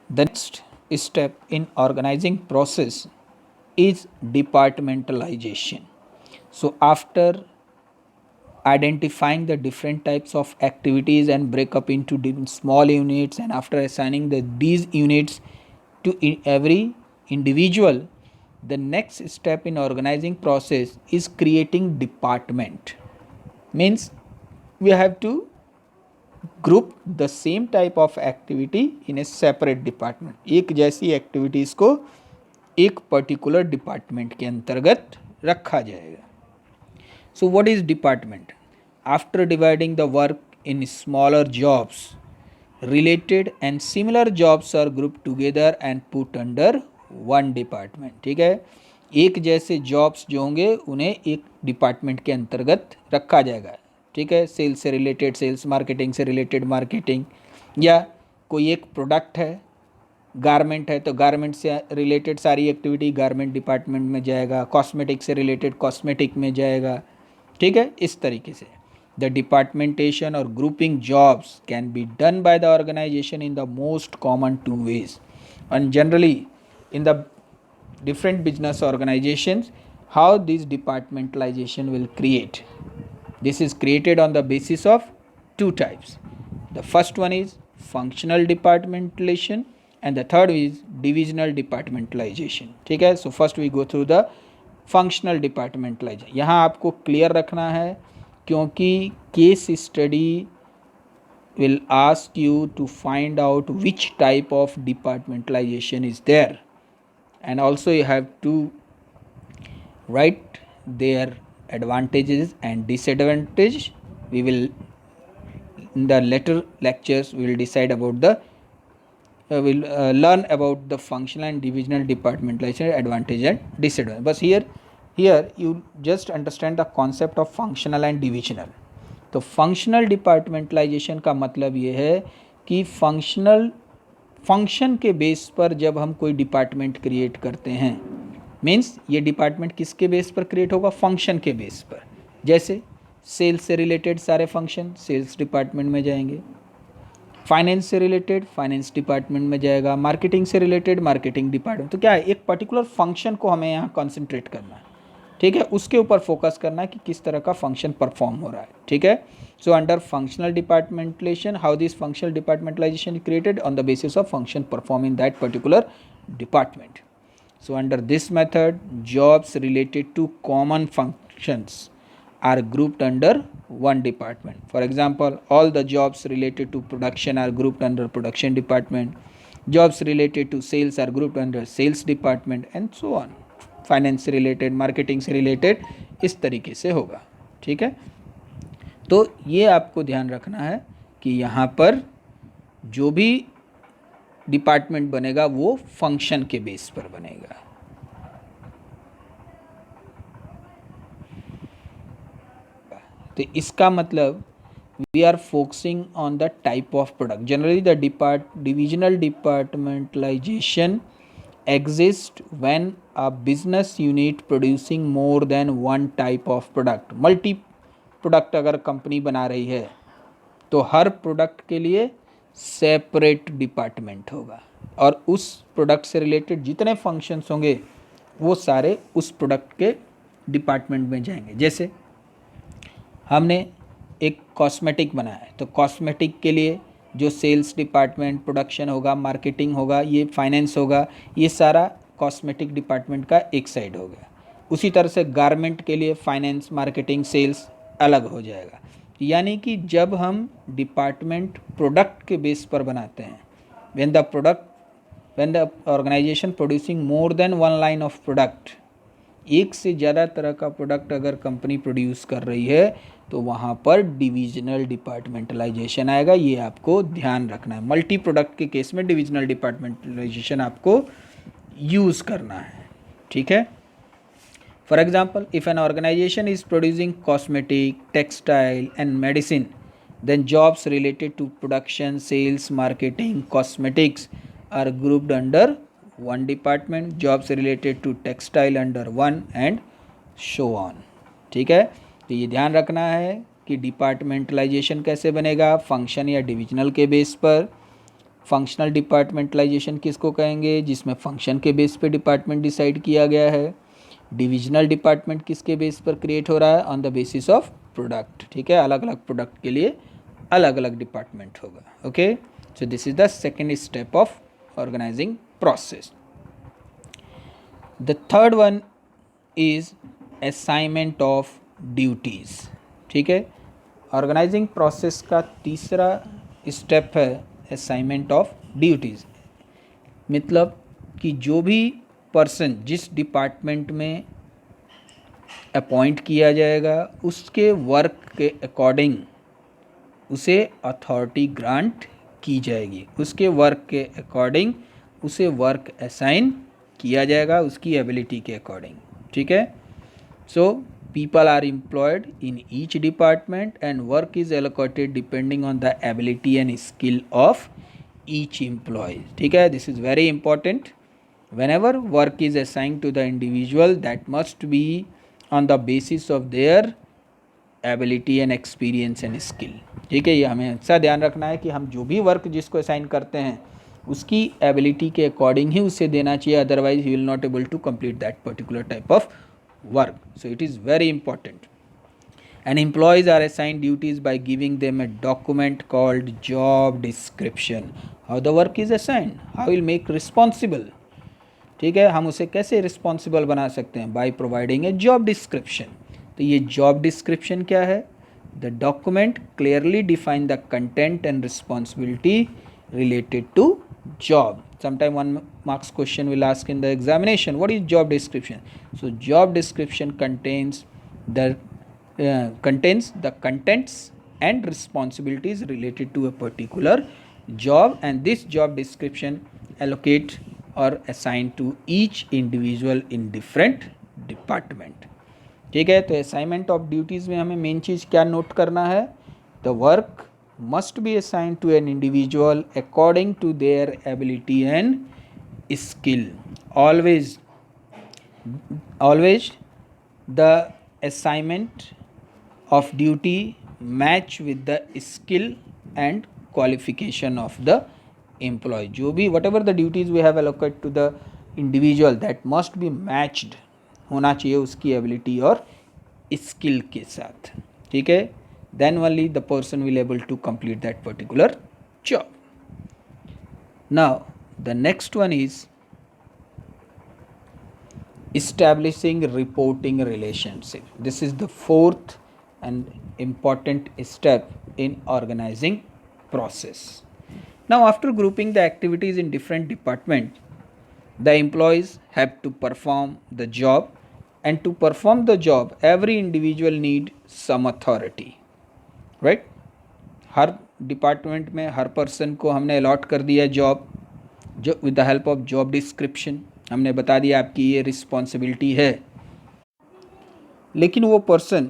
The next step in organizing process is departmentalization. So after identifying the different types of activities and break up into different small units, and after assigning these units to every individual, the next step in organizing process is creating department. Means we have to group the same type of activity in a separate department. एक जैसी activities को एक particular department के अंतर्गत रखा जाएगा. So what is department? After dividing the work in smaller jobs, related and similar jobs are grouped together and put under one department. ठीक है, एक जैसे जॉब्स जो होंगे उन्हें एक डिपार्टमेंट के अंतर्गत रखा जाएगा. ठीक है, सेल्स से रिलेटेड सेल्स, मार्केटिंग से रिलेटेड मार्केटिंग, या कोई एक प्रोडक्ट है, गारमेंट है तो गारमेंट से रिलेटेड सारी एक्टिविटी गारमेंट डिपार्टमेंट में जाएगा, कॉस्मेटिक से रिलेटेड कॉस्मेटिक में जाएगा. ठीक है, इस तरीके से द डिपार्टमेंटेशन और grouping jobs can be done by the organisation in the most common two ways. And generally in the different business organizations, how this departmentalization will create. This is created on the basis of two types. The first one is functional departmentalization and the third is divisional departmentalization. ठीक है, so first we go through the functional departmentalization. यहाँ आपको clear रखना है क्योंकि case study will ask you to find out which type of departmentalization is there, and also you have to write their advantages and disadvantages. We will in the later lectures we will decide about the will learn about the functional and divisional departmentalization advantage and disadvantage. But here you just understand the concept of functional and divisional. तो functional departmentalisation का मतलब ये है कि function के base पर जब हम कोई डिपार्टमेंट क्रिएट करते हैं, मीन्स ये डिपार्टमेंट किसके बेस पर क्रिएट होगा, फंक्शन के बेस पर. जैसे सेल्स से रिलेटेड सारे फंक्शन सेल्स डिपार्टमेंट में जाएंगे, फाइनेंस से रिलेटेड फाइनेंस डिपार्टमेंट में जाएगा, मार्केटिंग से रिलेटेड मार्केटिंग डिपार्टमेंट. तो क्या है, एक पर्टिकुलर फंक्शन को हमें यहाँ कॉन्सेंट्रेट करना है. ठीक है, उसके ऊपर फोकस करना है कि किस तरह का फंक्शन परफॉर्म हो रहा है. ठीक है, so under functional departmentalisation, how this functional departmentalisation is created on the basis of function perform in that particular department. So under this method jobs related to common functions are grouped under one department. For example, all the jobs related to production are grouped under production department, jobs related to sales are grouped under sales department and so on. Finance से related marketing से related इस तरीके से होगा. ठीक है, तो ये आपको ध्यान रखना है कि यहाँ पर जो भी डिपार्टमेंट बनेगा वो फंक्शन के बेस पर बनेगा. तो इसका मतलब we are focusing on the type of product. Generally the divisional departmentalisation exist when a business unit producing more than one type of product. Multi product अगर कंपनी बना रही है तो हर प्रोडक्ट के लिए सेपरेट डिपार्टमेंट होगा और उस प्रोडक्ट से रिलेटेड जितने फंक्शंस होंगे वो सारे उस प्रोडक्ट के डिपार्टमेंट में जाएंगे. जैसे हमने एक कॉस्मेटिक बनाया है तो कॉस्मेटिक के लिए जो सेल्स डिपार्टमेंट, प्रोडक्शन होगा, मार्केटिंग होगा, ये फाइनेंस होगा, ये सारा कॉस्मेटिक डिपार्टमेंट का एक साइड हो गया. उसी तरह से गारमेंट के लिए फाइनेंस, मार्केटिंग, सेल्स अलग हो जाएगा. यानी कि जब हम डिपार्टमेंट प्रोडक्ट के बेस पर बनाते हैं, when the organisation producing more than one line of product, एक से ज़्यादा तरह का प्रोडक्ट अगर कंपनी प्रोड्यूस कर रही है तो वहाँ पर डिविजनल डिपार्टमेंटलाइजेशन आएगा. ये आपको ध्यान रखना है. मल्टी प्रोडक्ट के केस में डिविजनल डिपार्टमेंटलाइजेशन आपको यूज़ करना है. ठीक है, for example if an organisation is producing cosmetic, textile and medicine, then jobs related to production, sales, marketing, cosmetics are grouped under one department, jobs related to textile under one and so on. ठीक है, तो ये ध्यान रखना है कि departmentalisation कैसे बनेगा, फंक्शन या डिविजनल के बेस पर. फंक्शनल डिपार्टमेंटलाइजेशन किसको कहेंगे, जिसमें फंक्शन के बेस पे डिपार्टमेंट डिसाइड किया गया है। डिविजनल डिपार्टमेंट किसके बेस पर क्रिएट हो रहा है, on the basis of product, ठीक है, अलग अलग प्रोडक्ट के लिए अलग अलग डिपार्टमेंट होगा। Okay, so this is the second step of organising process. The third one is assignment of duties, ठीक है। ऑर्गेनाइजिंग प्रोसेस का तीसरा स्टेप है असाइनमेंट ऑफ ड्यूटीज़। मतलब कि जो भी पर्सन जिस डिपार्टमेंट में अपॉइंट किया जाएगा उसके वर्क के अकॉर्डिंग उसे अथॉरिटी ग्रांट की जाएगी, उसके वर्क के अकॉर्डिंग उसे वर्क असाइन किया जाएगा, उसकी एबिलिटी के अकॉर्डिंग, ठीक है। सो people are employed in each department and work is allocated depending on the ability and skill of each employee, ठीक है। This is very important. Whenever work is assigned to the individual, that must be on the basis of their ability and experience and skill, ठीक है। ये हमें अच्छा ध्यान रखना है कि हम जो भी वर्क जिसको असाइन करते हैं उसकी एबिलिटी के अकॉर्डिंग ही उसे देना चाहिए, otherwise he will not able to complete that particular type of work. So it is very important. And employees are assigned duties by giving them a document called job description. How the work is assigned, how will make responsible, ठीक है। हम उसे कैसे responsible बना सकते हैं, by providing A job description. तो ये जॉब डिस्क्रिप्शन क्या है, the document clearly define the content and responsibility related to job. Sometime 1 marks question will ask in the examination, what is job description? So job description contains the contents and responsibilities related to a particular job, and this job description allocate or assigned to each individual in different department, ठीक है। तो assignment of duties में हमें main चीज़ क्या note करना है, the work must be assigned to an individual according to their ability and skill. Always the assignment of duty match with the skill and qualification of the employee. जो भी whatever the duties we have allocated to the individual, that must be matched होना चाहिए उसकी ability और skill के साथ, ठीक है। Then only the person will able to complete that particular job. Now the next one is establishing reporting relationship. This is the fourth and important step in organizing process. Now after grouping the activities in different departments, the employees have to perform the job, and to perform the job every individual need some authority, right. हर department में हर person को हमने allot कर दिया job, जो with the help of job description हमने बता दिया आपकी ये रिस्पॉन्सिबिलिटी है, लेकिन वो पर्सन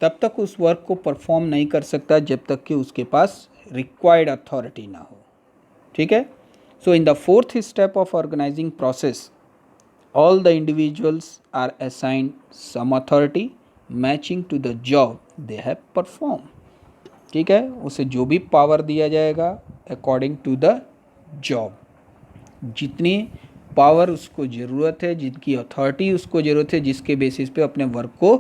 तब तक उस वर्क को परफॉर्म नहीं कर सकता जब तक कि उसके पास रिक्वायर्ड अथॉरिटी ना हो, ठीक है। So in the fourth step of organising process, all the individuals are assigned some authority matching to the job they have perform, ठीक है। उसे जो भी पावर दिया जाएगा अकॉर्डिंग टू द जॉब, जितनी पावर उसको ज़रूरत है, जिनकी अथॉरिटी उसको ज़रूरत है, जिसके बेसिस पे अपने वर्क को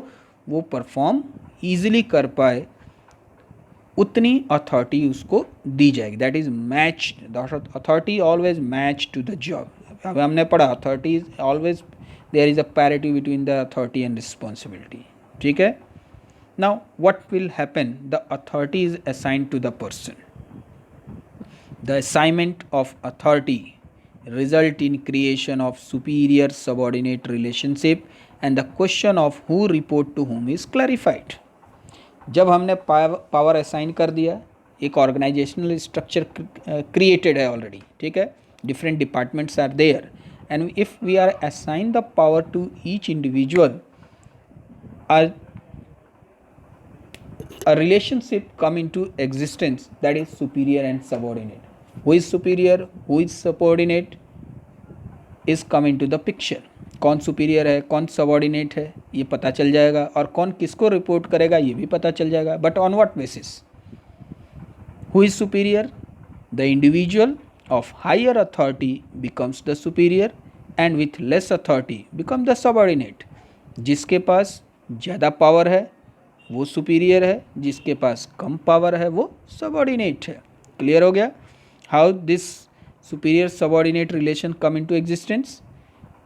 वो परफॉर्म ईजिली कर पाए, उतनी अथॉरिटी उसको दी जाएगी। That is matched, the authority always match to the job. अब हमने पढ़ा authority is always, there is a parity between the authority and responsibility, ठीक है। Now what will happen, the authority is assigned to the person. The assignment of authority result in creation of superior subordinate relationship and the question of who report to whom is clarified. जब हमने power assign कर दिया, एक organisational structure created है already, ठीक है, different departments are there, and if we are assign the power to each individual, a relationship come into existence, that is superior and subordinate. Who is superior, who is subordinate is come into the picture. कौन superior है, कौन subordinate है, ये पता चल जाएगा, और कौन किसको रिपोर्ट करेगा ये भी पता चल जाएगा। But on what basis, who is superior, the individual of higher authority becomes the superior and with less authority become the subordinate. जिसके पास ज़्यादा पावर है वो सुपीरियर है, जिसके पास कम पावर है वो सबॉर्डिनेट है. क्लियर हो गया? How this superior subordinate relation come into existence?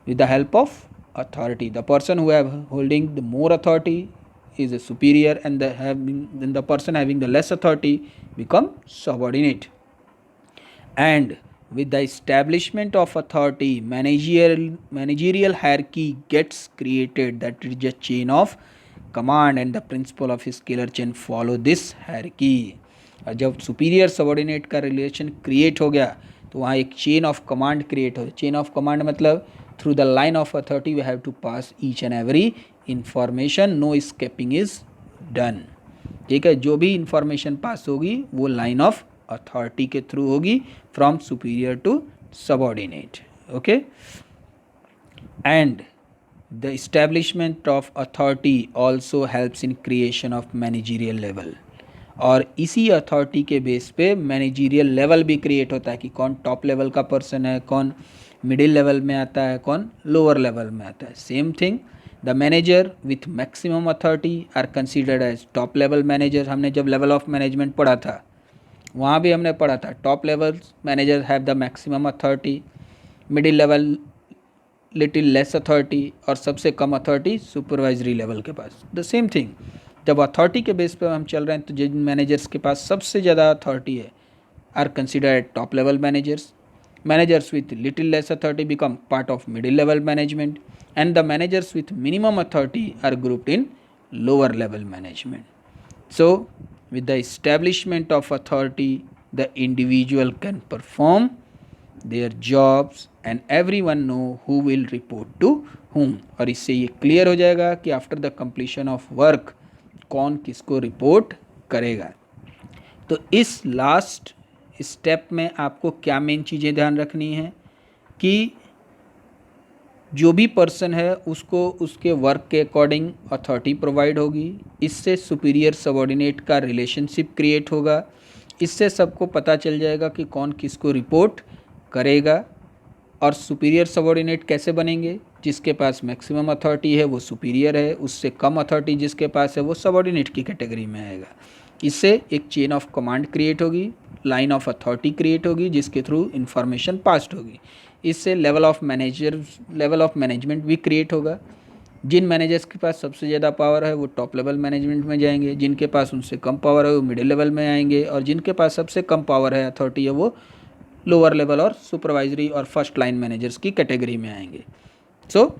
with the help of authority. The person who have holding the more authority is a superior, and then the person having the less authority become subordinate. And with the establishment of authority, managerial hierarchy gets created. That is a chain of command, and the principle of scalar chain follow this hierarchy. और जब superior subordinate का relation create हो गया तो वहाँ एक chain of command create हो. Chain of command मतलब through the line of authority we have to pass each and every information, no skipping is done. ठीक है, जो भी इंफॉर्मेशन पास होगी वो लाइन ऑफ अथॉरिटी के थ्रू होगी from superior to subordinate. Okay, and the establishment of authority also helps in creation of managerial level. और इसी अथॉरिटी के बेस पे मैनेजरियल लेवल भी क्रिएट होता है कि कौन टॉप लेवल का पर्सन है, कौन मिडिल लेवल में आता है, कौन लोअर लेवल में आता है. Same thing, the manager with maximum authority are considered as top level manager. हमने जब लेवल ऑफ मैनेजमेंट पढ़ा था वहाँ भी हमने पढ़ा था top level manager have the maximum authority, middle level little less authority, और सबसे कम अथॉरिटी सुपरवाइजरी लेवल के पास. द सेम थिंग, जब अथॉरिटी के बेस पे हम चल रहे हैं तो जिन मैनेजर्स के पास सबसे ज़्यादा अथॉरिटी है are considered top level managers. Managers with little less authority become part of middle level management, and the managers with minimum authority are grouped in lower level management. So with the establishment of authority the individual can perform their jobs and everyone know who will report to whom. और इससे ये clear हो जाएगा कि after the completion of work कौन किसको report करेगा. तो इस लास्ट स्टेप में आपको क्या मेन चीज़ें ध्यान रखनी है कि जो भी पर्सन है उसको उसके वर्क के अकॉर्डिंग अथॉरिटी प्रोवाइड होगी. इससे सुपीरियर सबॉर्डिनेट का रिलेशनशिप क्रिएट होगा. इससे सबको पता चल जाएगा कि कौन किसको रिपोर्ट करेगा. और सुपीरियर सबॉर्डिनेट कैसे बनेंगे? जिसके पास मैक्सिमम अथॉरिटी है वो सुपीरियर है, उससे कम अथॉरिटी जिसके पास है वो सबॉर्डिनेट की कैटेगरी में आएगा. इससे एक चेन ऑफ कमांड क्रिएट होगी, लाइन ऑफ अथॉरिटी क्रिएट होगी जिसके थ्रू इंफॉर्मेशन पास्ड होगी. इससे लेवल ऑफ मैनेजमेंट भी क्रिएट होगा. जिन मैनेजर्स के पास सबसे ज़्यादा पावर है वो टॉप लेवल मैनेजमेंट में जाएंगे, जिनके पास उनसे कम पावर है वो मिडिल लेवल में आएंगे, और जिनके पास सबसे कम पावर है अथॉरिटी है वो लोअर लेवल और सुपरवाइजरी और फर्स्ट लाइन मैनेजर्स की कैटेगरी में आएंगे. So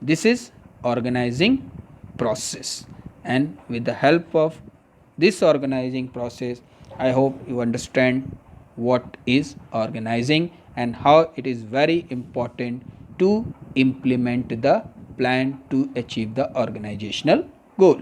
this is organising process, and with the help of this organizing process I hope you understand what is organizing and how it is very important to implement the plan to achieve the organizational goal.